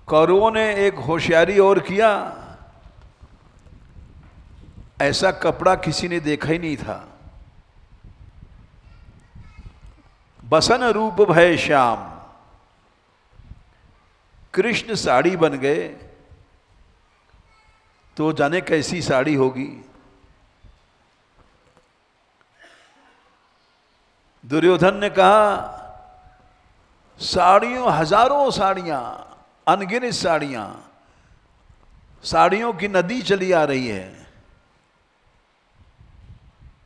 कौरवों ने एक होशियारी और किया, ऐसा कपड़ा किसी ने देखा ही नहीं था। बसन रूप भय श्याम, कृष्ण साड़ी बन गए तो जाने कैसी साड़ी होगी। दुर्योधन ने कहा साड़ियों, हजारों साड़ियां, अनगिनत साड़ियां, साड़ियों की नदी चली आ रही है।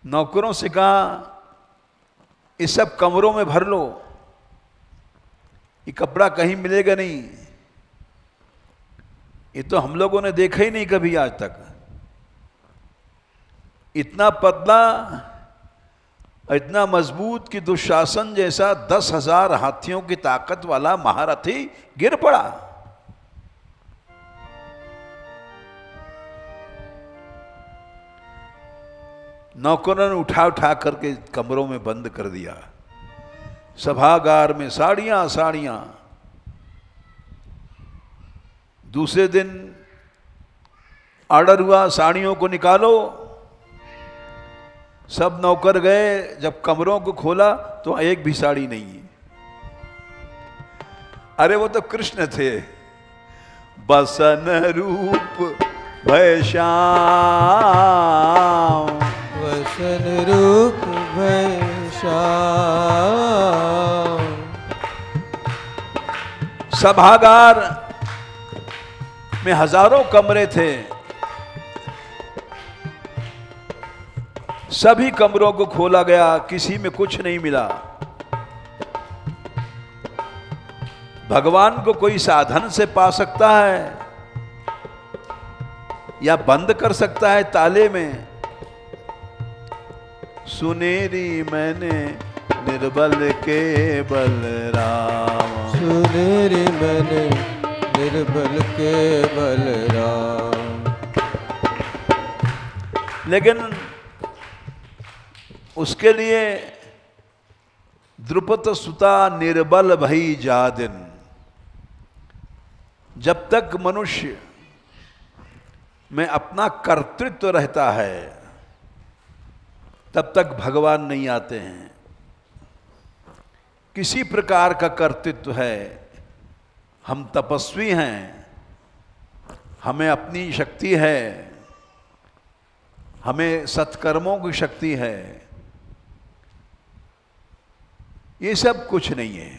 नौकरों से कहा ये सब कमरों में भर लो, ये कपड़ा कहीं मिलेगा नहीं, ये तो हम लोगों ने देखा ही नहीं कभी आज तक। इतना पतला, इतना मजबूत कि दुशासन जैसा 10,000 हाथियों की ताकत वाला महारथी गिर पड़ा। नौकरों ने उठा उठा करके कमरों में बंद कर दिया। सभागार में साड़ियां साड़ियां। दूसरे दिन ऑर्डर हुआ साड़ियों को निकालो। सब नौकर गए, जब कमरों को खोला तो एक भी साड़ी नहीं है। अरे वो तो कृष्ण थे। बसन रूप भय श्याम, बसन रूप भय श्याम। सभागार में हजारों कमरे थे, सभी कमरों को खोला गया, किसी में कुछ नहीं मिला। भगवान को कोई साधन से पा सकता है या बंद कर सकता है ताले में। सुनेरी मैंने निर्बल के बलराम, सुनेरी मैंने निर्बल के बलराम। लेकिन उसके लिए द्रुपद सुता निर्बल भई जादिन। जब तक मनुष्य में अपना कर्तृत्व रहता है तब तक भगवान नहीं आते हैं। किसी प्रकार का कर्तृत्व है, हम तपस्वी हैं, हमें अपनी शक्ति है, हमें सत्कर्मों की शक्ति है, ये सब कुछ नहीं है।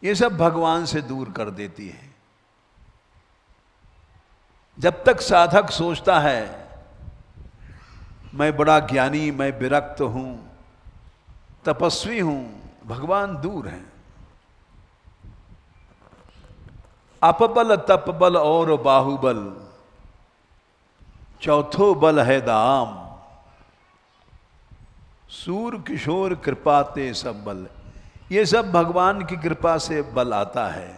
ये सब भगवान से दूर कर देती है। जब तक साधक सोचता है मैं बड़ा ज्ञानी, मैं विरक्त हूं, तपस्वी हूं, भगवान दूर हैं। अपबल तपबल और बाहुबल, चौथो बल है दाम। सूर किशोर कृपाते सब बल। ये सब भगवान की कृपा से बल आता है।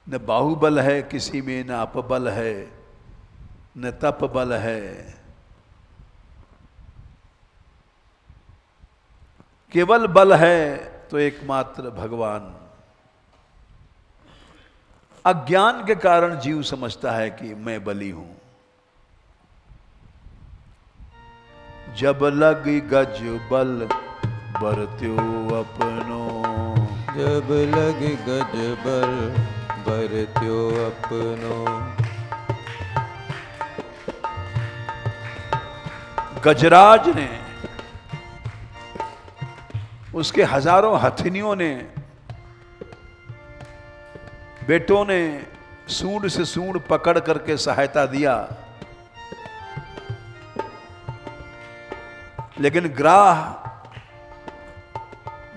न बाहुबल है किसी में, न अपबल है, न तप बल है। केवल बल है तो एकमात्र भगवान। अज्ञान के कारण जीव समझता है कि मैं बली हूं। जब लगी गज बल बरत्यो अपनो, जब लगी गज बल बरत्यो अपनो। गजराज ने, उसके हजारों हथिनियों ने, बेटों ने सूंड से सूंड पकड़ करके सहायता दिया, लेकिन ग्राह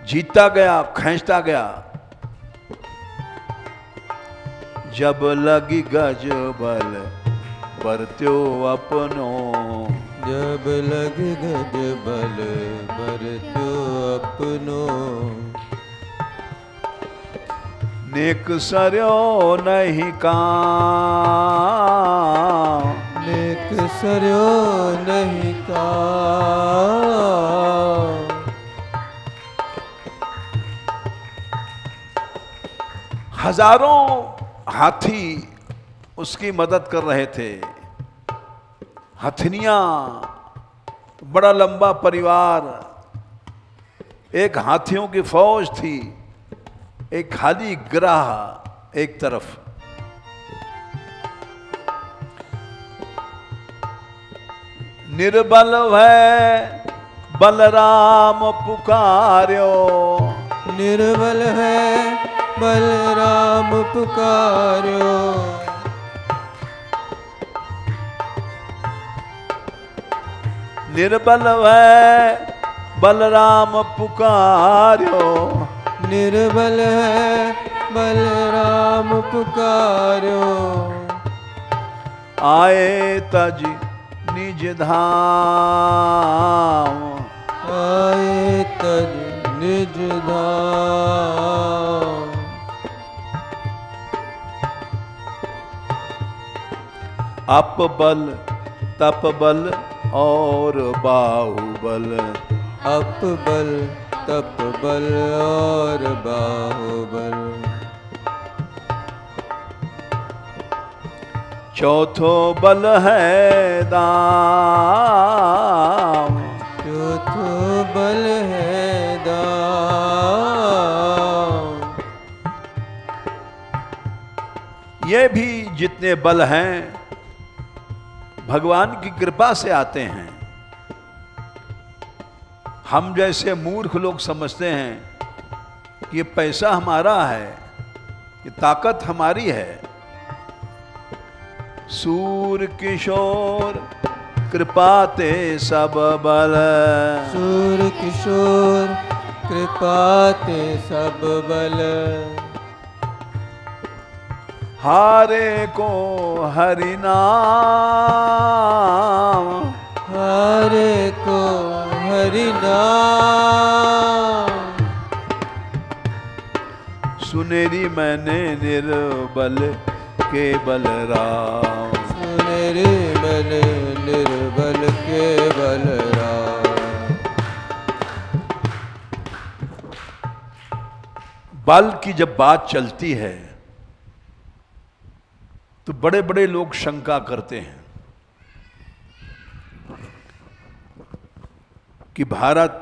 जीतता गया, खींचता गया। जब लगी गज बल बरत्यो अपनो, जब लगी गज बल बरत्यो अपनो। नेक सरयो नहीं काम, नेक सरयो नहीं काम। हजारों हाथी उसकी मदद कर रहे थे, हथनियां, बड़ा लंबा परिवार, एक हाथियों की फौज थी, एक खाली ग्राह एक तरफ। निर्बल है बलराम पुकार्यो, निर्बल है बलराम पुकार्यो, निर्बल है बलराम पुकार्यो, निर्बल है बलराम पुकार्यो, आए तज निज धाम, आए तज निज धाम, अप बल तप बल और बाहुबल, अप बल तप बल और बाहुबल, चौथो बल है दाम, चौथो बल है दाम। ये भी जितने बल हैं भगवान की कृपा से आते हैं। हम जैसे मूर्ख लोग समझते हैं कि ये पैसा हमारा है, ये ताकत हमारी है। सूर किशोर कृपाते सब बल, सूर किशोर कृपाते सब बल, हारे को हरि नाम, हारे को हरि नाम। सुनेरी मैंने निर्बल के बलराम, सुनेरी मैंने निर्बल के बलराम। बल की जब बात चलती है तो बड़े बड़े लोग शंका करते हैं कि भारत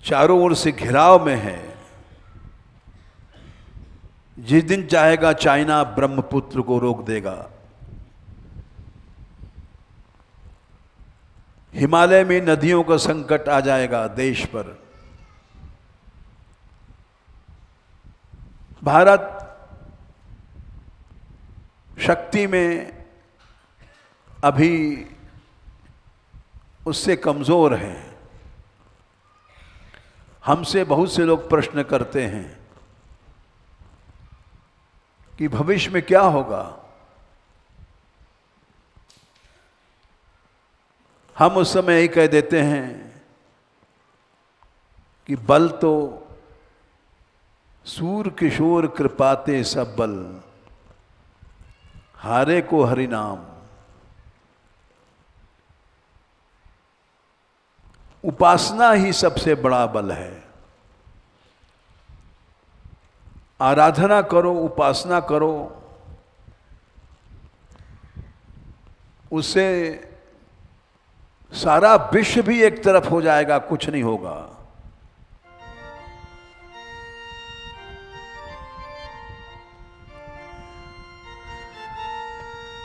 चारों ओर से घिराव में है, जिस दिन चाहेगा चाइना ब्रह्मपुत्र को रोक देगा, हिमालय में नदियों का संकट आ जाएगा देश पर। भारत शक्ति में अभी उससे कमजोर है। हमसे बहुत से लोग प्रश्न करते हैं कि भविष्य में क्या होगा। हम उस समय यही कह देते हैं कि बल तो सूर किशोर कृपाते सब बल, हारे को हरि नाम। उपासना ही सबसे बड़ा बल है। आराधना करो, उपासना करो, उससे सारा विश्व भी एक तरफ हो जाएगा, कुछ नहीं होगा।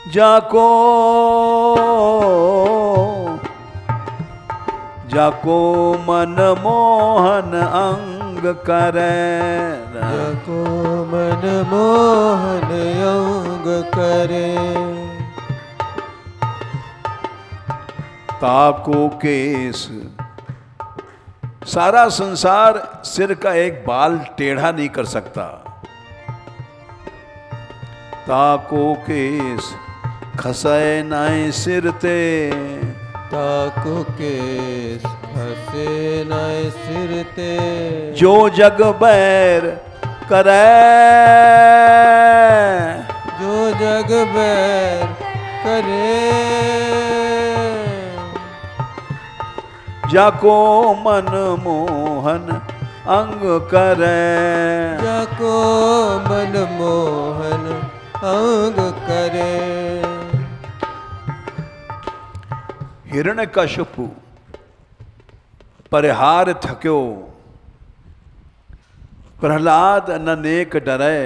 जाको जाको मन मोहन अंग करे, जाको मन मोहन अंग करे, ताको केस। सारा संसार सिर का एक बाल टेढ़ा नहीं कर सकता। ताको केस खसय नाय सिरते, ताको केस खसे नाय सिरते, जो जग बैर करे, जो जग बैर करे, जाको मन मोहन अंग करे। जाको मन मोहन अंग करे। हिरण्यकशिपु परिहार थक्यो, प्रहलाद अनेक डरे।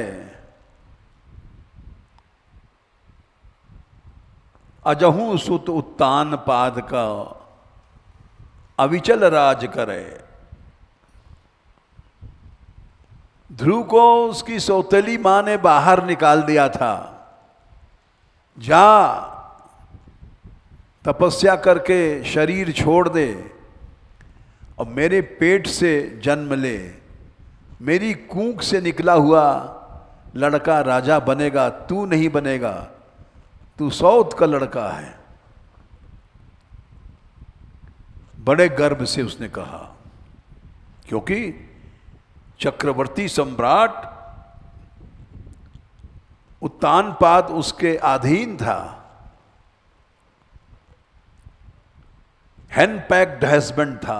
अजहू सुत उत्तान पाद का, अविचल राज करे। ध्रुव को उसकी सौतेली मां ने बाहर निकाल दिया था, जा तपस्या करके शरीर छोड़ दे और मेरे पेट से जन्म ले, मेरी कूख से निकला हुआ लड़का राजा बनेगा, तू नहीं बनेगा, तू सौत का लड़का है। बड़े गर्व से उसने कहा, क्योंकि चक्रवर्ती सम्राट उत्तानपाद उसके अधीन था। हैंड पैक्ड हस्बैंड था,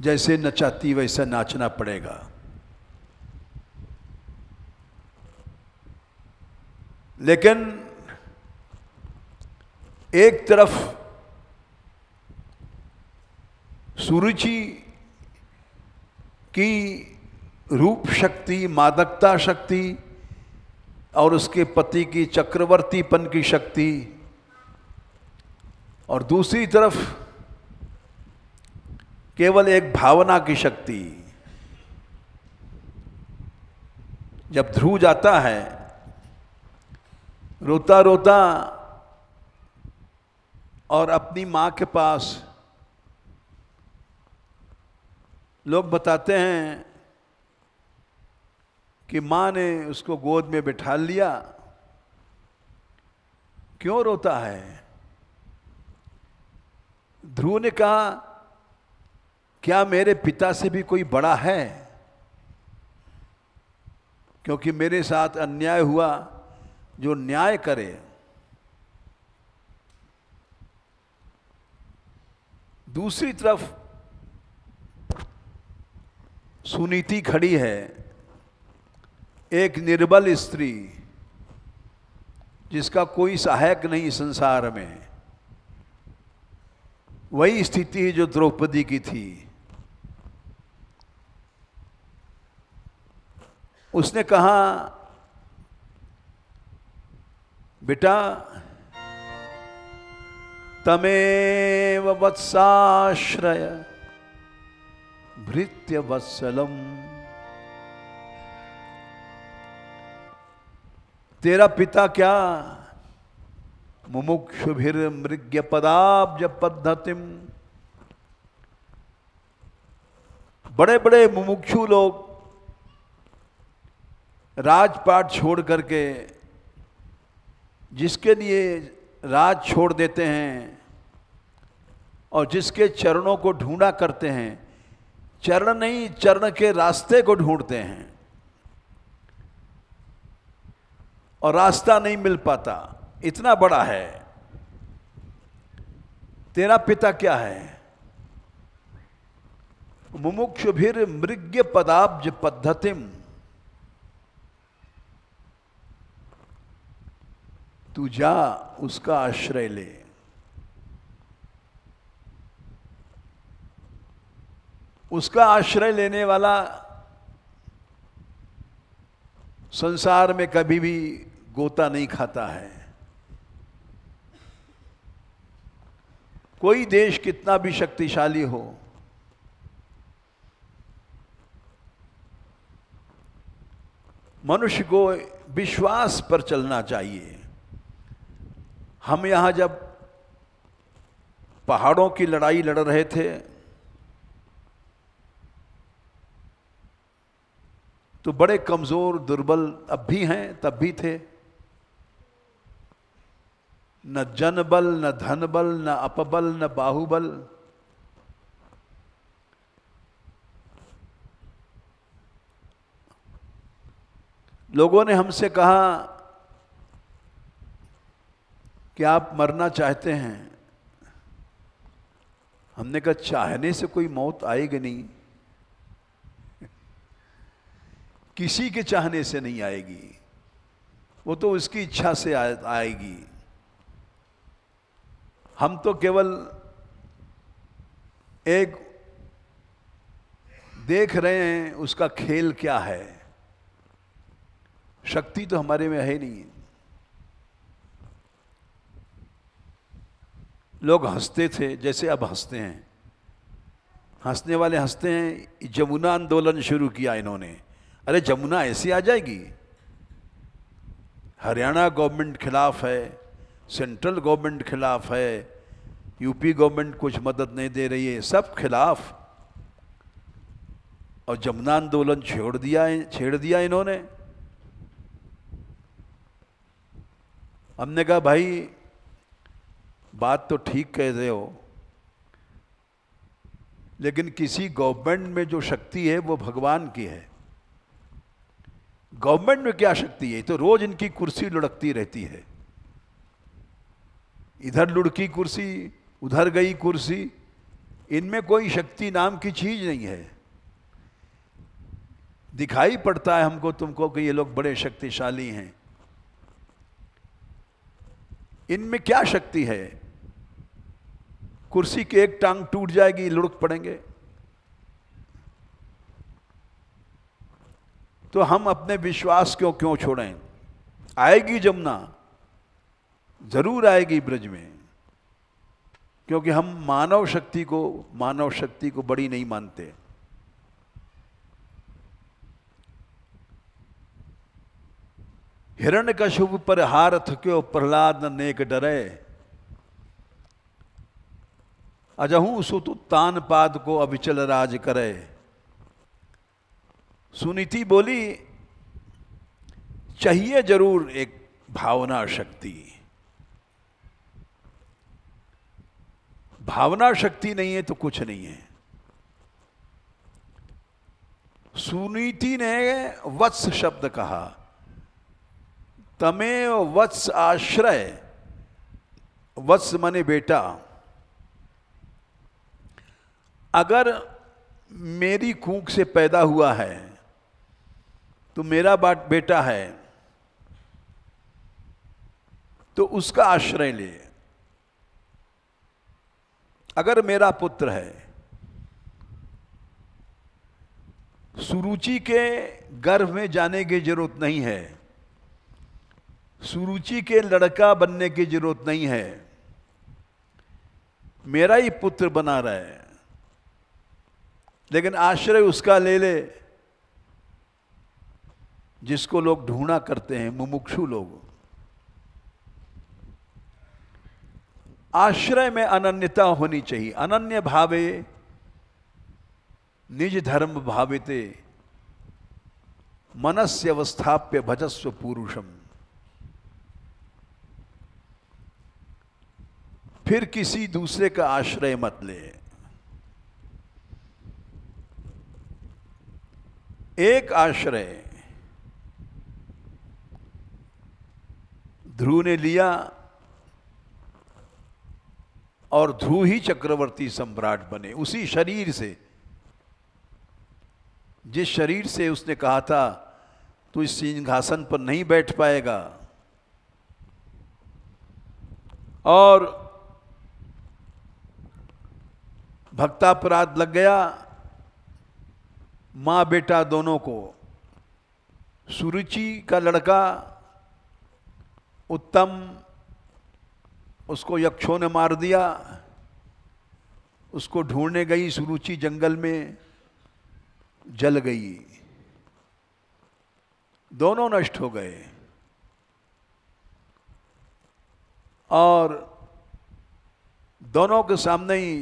जैसे नचाती वैसा नाचना पड़ेगा। लेकिन एक तरफ सुरुचि की रूप शक्ति, मादकता शक्ति और उसके पति की चक्रवर्तीपन की शक्ति, और दूसरी तरफ केवल एक भावना की शक्ति। जब ध्रुव जाता है रोता रोता और अपनी मां के पास, लोग बताते हैं कि मां ने उसको गोद में बिठा लिया। क्यों रोता है? ध्रुव ने कहा, क्या मेरे पिता से भी कोई बड़ा है? क्योंकि मेरे साथ अन्याय हुआ, जो न्याय करे। दूसरी तरफ सुनीति खड़ी है, एक निर्बल स्त्री जिसका कोई सहायक नहीं संसार में। वही स्थिति जो द्रौपदी की थी। उसने कहा, बेटा तमेव वत्साश्रय भृत्य वत्सलम, तेरा पिता क्या मुमुक्षुभिर मृग्य पदाब्ज पद्धतिम, बड़े बड़े मुमुक्षु लोग राजपाट छोड़ करके, जिसके लिए राज छोड़ देते हैं और जिसके चरणों को ढूंढा करते हैं, चरण नहीं चरण के रास्ते को ढूंढते हैं और रास्ता नहीं मिल पाता, इतना बड़ा है। तेरा पिता क्या है? मुमुक्षुभिर मृग्य पदाब्ज पद्धतिम, तू जा उसका आश्रय ले। उसका आश्रय लेने वाला संसार में कभी भी गोता नहीं खाता है। कोई देश कितना भी शक्तिशाली हो, मनुष्य को विश्वास पर चलना चाहिए। हम यहां जब पहाड़ों की लड़ाई लड़ रहे थे तो बड़े कमजोर दुर्बल अब भी हैं, तब भी थे। न जनबल, न धनबल, न अपबल, न बाहुबल। लोगों ने हमसे कहा कि आप मरना चाहते हैं। हमने कहा चाहने से कोई मौत आएगी नहीं, किसी के चाहने से नहीं आएगी, वो तो उसकी इच्छा से आएगी। हम तो केवल एक देख रहे हैं उसका खेल क्या है, शक्ति तो हमारे में है नहीं। लोग हंसते थे जैसे अब हंसते हैं, हंसने वाले हंसते हैं। जमुना आंदोलन शुरू किया इन्होंने, अरे जमुना ऐसी आ जाएगी? हरियाणा गवर्नमेंट खिलाफ है, सेंट्रल गवर्नमेंट खिलाफ है, यूपी गवर्नमेंट कुछ मदद नहीं दे रही है, सब खिलाफ, और जमुना आंदोलन छेड़ दिया इन्होंने। हमने कहा भाई बात तो ठीक कह रहे हो, लेकिन किसी गवर्नमेंट में जो शक्ति है वो भगवान की है। गवर्नमेंट में क्या शक्ति है? तो रोज इनकी कुर्सी लुढ़कती रहती है, इधर लुढ़की कुर्सी, उधर गई कुर्सी, इनमें कोई शक्ति नाम की चीज नहीं है। दिखाई पड़ता है हमको तुमको कि ये लोग बड़े शक्तिशाली हैं, इनमें क्या शक्ति है? कुर्सी की एक टांग टूट जाएगी, लुढ़क पड़ेंगे। तो हम अपने विश्वास क्यों छोड़ें? आएगी जमुना, जरूर आएगी ब्रज में, क्योंकि हम मानव शक्ति को बड़ी नहीं मानते। हिरण्यकशिपु पर हार थक्यो, प्रहलाद न नेक डरे, अजहू सुत तान पाद को अविचल राज करे। सुनीति बोली चाहिए जरूर एक भावना शक्ति, भावना शक्ति नहीं है तो कुछ नहीं है। सुनीति ने वत्स शब्द कहा, तमेव वत्स आश्रय, वत्स माने बेटा। अगर मेरी कूख से पैदा हुआ है तो मेरा बेटा है, तो उसका आश्रय ले। अगर मेरा पुत्र है, सुरुचि के गर्भ में जाने की जरूरत नहीं है, सुरुचि के लड़का बनने की जरूरत नहीं है, मेरा ही पुत्र बना रहा है, लेकिन आश्रय उसका ले ले जिसको लोग ढूंढा करते हैं, मुमुक्षु लोग। आश्रय में अनन्यता होनी चाहिए। अनन्य भावे निज धर्म भाविते, मनस्य अवस्थाप्य भजस्व पुरुषम। फिर किसी दूसरे का आश्रय मत ले। एक आश्रय ध्रुव ने लिया, और ध्रुव ही चक्रवर्ती सम्राट बने उसी शरीर से, जिस शरीर से उसने कहा था तू इस सिंहासन पर नहीं बैठ पाएगा। और भक्तापराध लग गया मां बेटा दोनों को। सुरुचि का लड़का उत्तम, उसको यक्षों ने मार दिया। उसको ढूंढने गई सुरुचि, जंगल में जल गई, दोनों नष्ट हो गए। और दोनों के सामने ही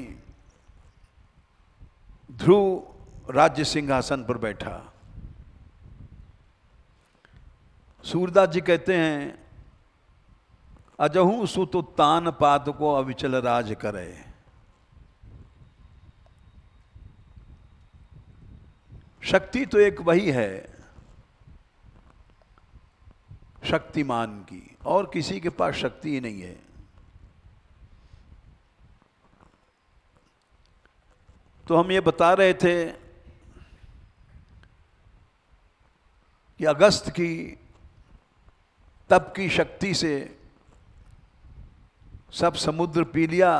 ध्रुव राज्य सिंहासन पर बैठा। सूरदास जी कहते हैं, अजहू सुत तान पाद को अविचल राज करे। शक्ति तो एक वही है शक्तिमान की, और किसी के पास शक्ति ही नहीं है। तो हम ये बता रहे थे कि अगस्त की तप की शक्ति से सब समुद्र पी लिया,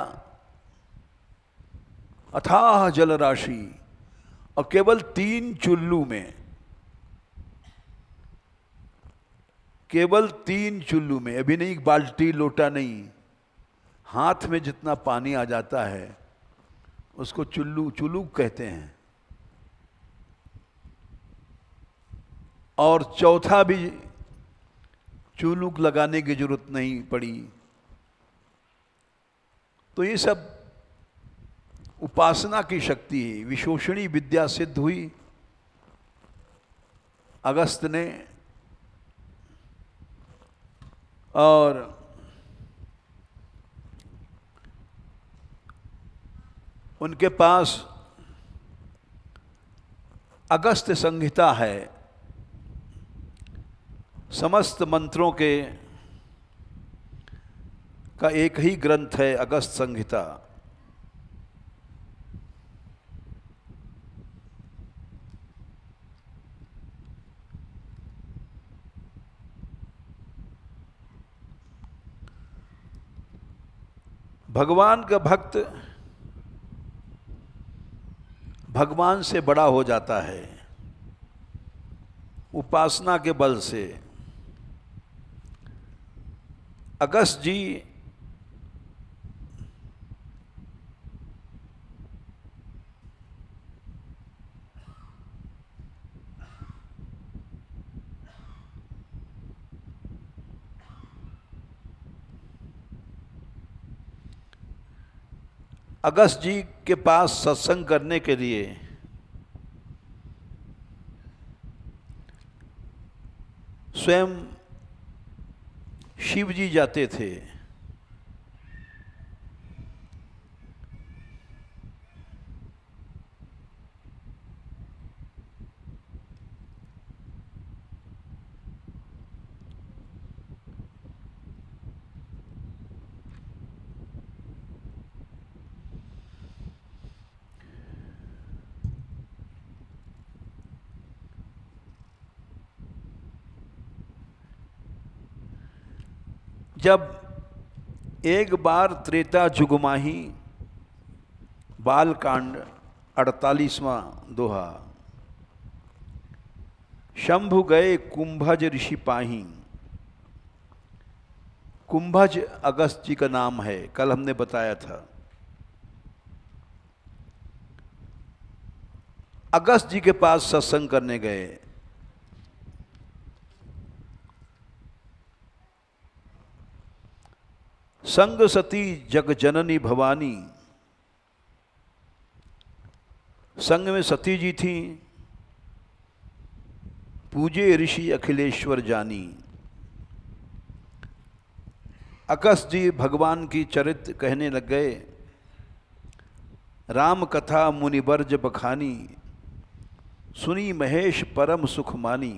अथाह जल राशि, और केवल 3 चुल्लू में, केवल 3 चुल्लू में, अभी नहीं बाल्टी लोटा नहीं, हाथ में जितना पानी आ जाता है उसको चुल्लू चुलूक कहते हैं। और चौथा भी चुलूक लगाने की जरूरत नहीं पड़ी। तो ये सब उपासना की शक्ति है, विशोषणी विद्या सिद्ध हुई अगस्त ने। और उनके पास अगस्त संहिता है, समस्त मंत्रों के का एक ही ग्रंथ है अगस्त संहिता। भगवान का भक्त भगवान से बड़ा हो जाता है उपासना के बल से। अगस्त जी अगस्त जी के पास सत्संग करने के लिए स्वयं शिव जी जाते थे। जब एक बार त्रेता जुगमाही बालकांड 48वां दोहा, शंभु गए कुंभज ऋषि पाही। कुंभज अगस्त जी का नाम है, कल हमने बताया था। अगस्त जी के पास सत्संग करने गए। संग सती जग जननी भवानी, संग में सती जी थी, पूजे ऋषि अखिलेश्वर जानी। अगस्त जी भगवान की चरित्र कहने लग गए। राम कथा मुनिवर्ज बखानी, सुनी महेश परम सुख मानी।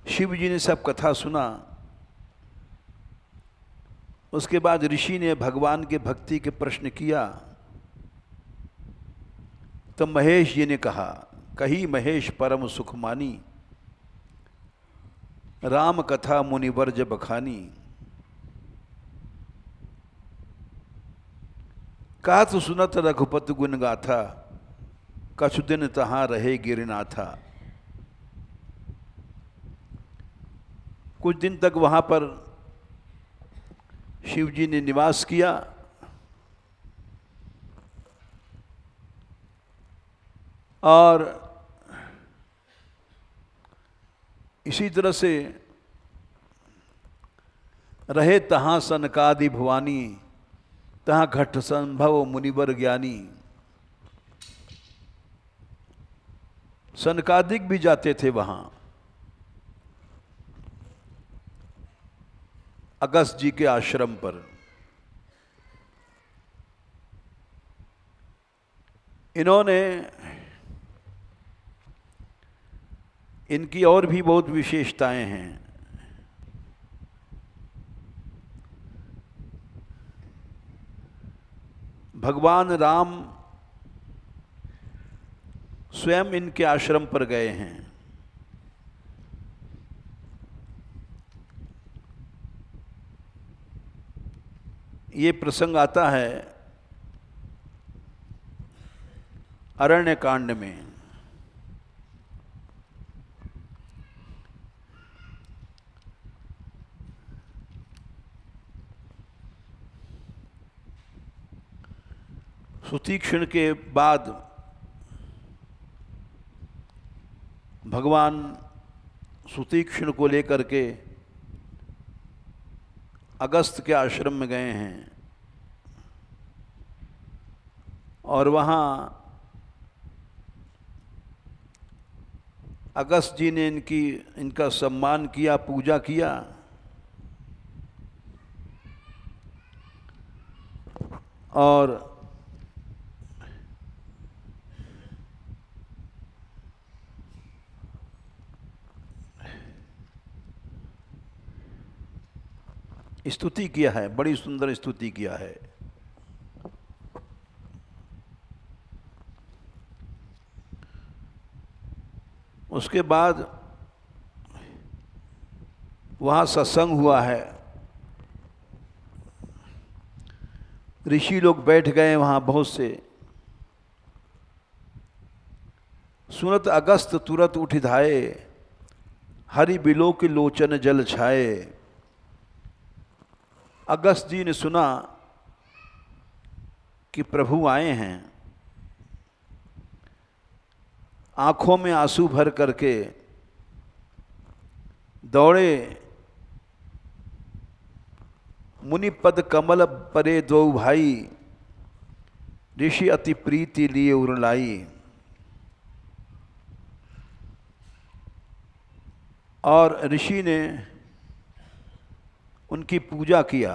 शिव जी ने सब कथा सुना। उसके बाद ऋषि ने भगवान के भक्ति के प्रश्न किया। तो महेश जी ने कहा, कही महेश परम सुख मानी, राम कथा मुनिवर्ज बखानी। कहा तो सुनत रघुपति गुण गाथा, कछु दिन तहां रहे गिरनाथा। कुछ दिन तक वहां पर शिव जी ने निवास किया। और इसी तरह से रहे तहां सनकादि भवानी, तहां घट संभव मुनिवर ज्ञानी। सनकादिक भी जाते थे वहां अगस्त जी के आश्रम पर। इन्होंने, इनकी और भी बहुत विशेषताएं हैं। भगवान राम स्वयं इनके आश्रम पर गए हैं। ये प्रसंग आता है अरण्य कांड में। सुतीक्षण के बाद भगवान सुतीक्षण को लेकर के अगस्त के आश्रम में गए हैं और वहाँ अगस्त जी ने इनका सम्मान किया, पूजा किया। और स्तुति किया है, बड़ी सुंदर स्तुति किया है। उसके बाद वहाँ सत्संग हुआ है, ऋषि लोग बैठ गए वहाँ बहुत से। सुनत अगस्त तुरत उठ धाये, हरि बिलो के लोचन जल छाए। अगस्त जी ने सुना कि प्रभु आए हैं, आंखों में आंसू भर करके दौड़े, मुनिपद कमल परे दो भाई, ऋषि अति प्रीति लिए उरलाई। और ऋषि ने उनकी पूजा किया।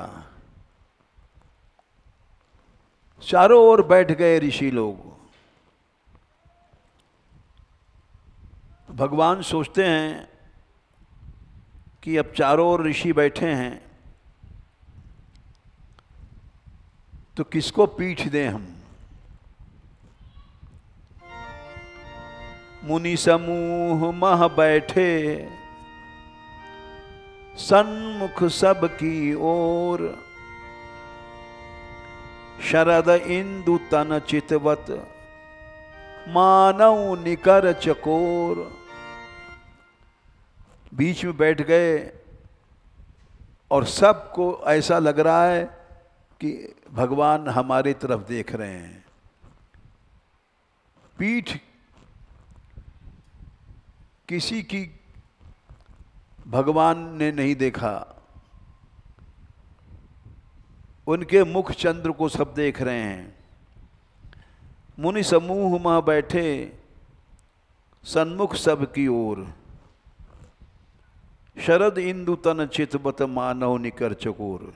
चारों ओर बैठ गए ऋषि लोग। भगवान सोचते हैं कि अब चारों ओर ऋषि बैठे हैं तो किसको पीठ दें हम। मुनि समूह मह बैठे, सन्मुख सबकी ओर, शरद इंदु तन चितवत, मानव निकर चकोर। बीच में बैठ गए और सबको ऐसा लग रहा है कि भगवान हमारी तरफ देख रहे हैं। पीठ किसी की भगवान ने नहीं देखा, उनके मुख चंद्र को सब देख रहे हैं। मुनि समूह में बैठे, सन्मुख सब की ओर, शरद इंदु तन चितवत, मानव निकर चकोर।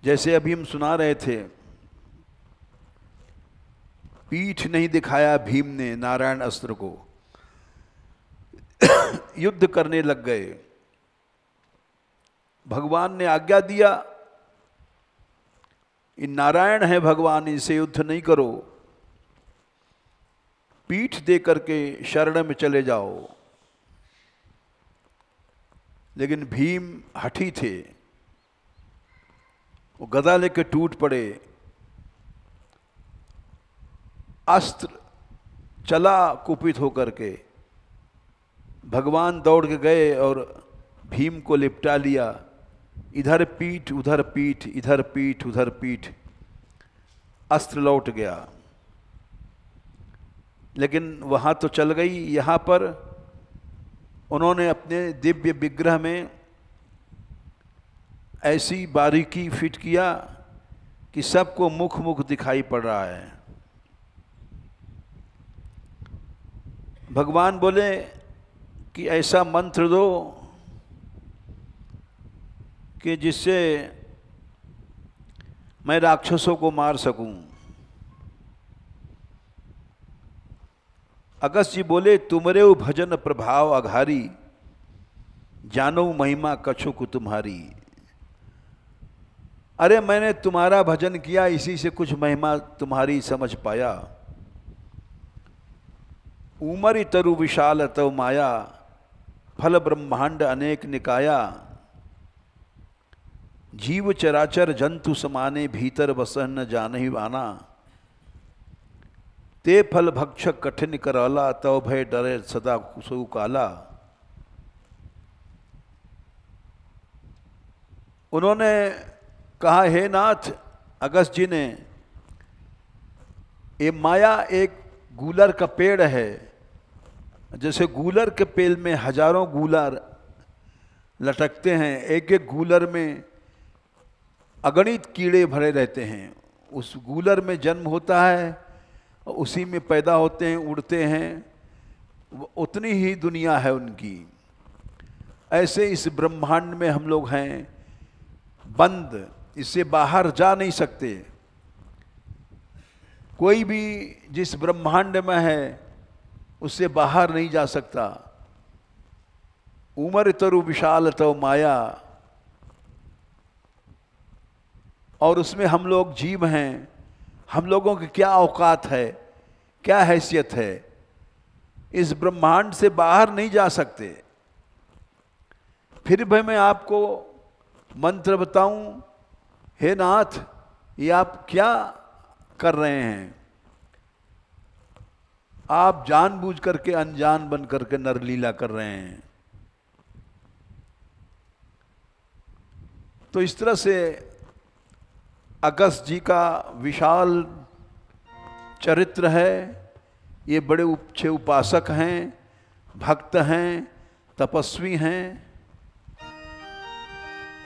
जैसे अभी हम सुना रहे थे, पीठ नहीं दिखाया भीम ने नारायण अस्त्र को, युद्ध करने लग गए। भगवान ने आज्ञा दिया, इन नारायण है भगवान, इनसे युद्ध नहीं करो, पीठ दे करके शरण में चले जाओ। लेकिन भीम हठी थे, वो गदा लेके टूट पड़े। अस्त्र चला कुपित होकर के, भगवान दौड़ के गए और भीम को लिपटा लिया। इधर पीठ उधर पीठ, इधर पीठ उधर पीठ, अस्त्र लौट गया। लेकिन वहाँ तो चल गई, यहाँ पर उन्होंने अपने दिव्य विग्रह में ऐसी बारीकी फिट किया कि सबको मुख मुख दिखाई पड़ रहा है। भगवान बोले कि ऐसा मंत्र दो कि जिससे मैं राक्षसों को मार सकूं। अगस्त जी बोले, तुमरे भजन प्रभाव अघारी, जानो महिमा कछुक तुम्हारी। अरे मैंने तुम्हारा भजन किया, इसी से कुछ महिमा तुम्हारी समझ पाया। उमरि तरु विशाल तव माया, फल ब्रह्मांड अनेक निकाया। जीव चराचर जंतु समाने, भीतर बसन न जानहि बाना। ते फल भक्षक कठिन कराला, तव भय डरे सदा कुसु काला। उन्होंने कहा, हे नाथ, अगस्त जी ने, ये माया एक गूलर का पेड़ है। जैसे गूलर के पेड़ में हजारों गूलर लटकते हैं, एक एक गूलर में अगणित कीड़े भरे रहते हैं। उस गूलर में जन्म होता है, उसी में पैदा होते हैं, उड़ते हैं, उतनी ही दुनिया है उनकी। ऐसे इस ब्रह्मांड में हम लोग हैं बंद, इससे बाहर जा नहीं सकते। कोई भी जिस ब्रह्मांड में है उससे बाहर नहीं जा सकता। उमर तरु विशाल तव माया, और उसमें हम लोग जीव हैं। हम लोगों की क्या औकात है, क्या हैसियत है, इस ब्रह्मांड से बाहर नहीं जा सकते। फिर भी मैं आपको मंत्र बताऊं, हे नाथ, ये आप क्या कर रहे हैं? आप जानबूझ करके अनजान बन करके नरलीला कर रहे हैं। तो इस तरह से अगस्त जी का विशाल चरित्र है। ये बड़े अच्छे उपासक हैं, भक्त हैं, तपस्वी हैं।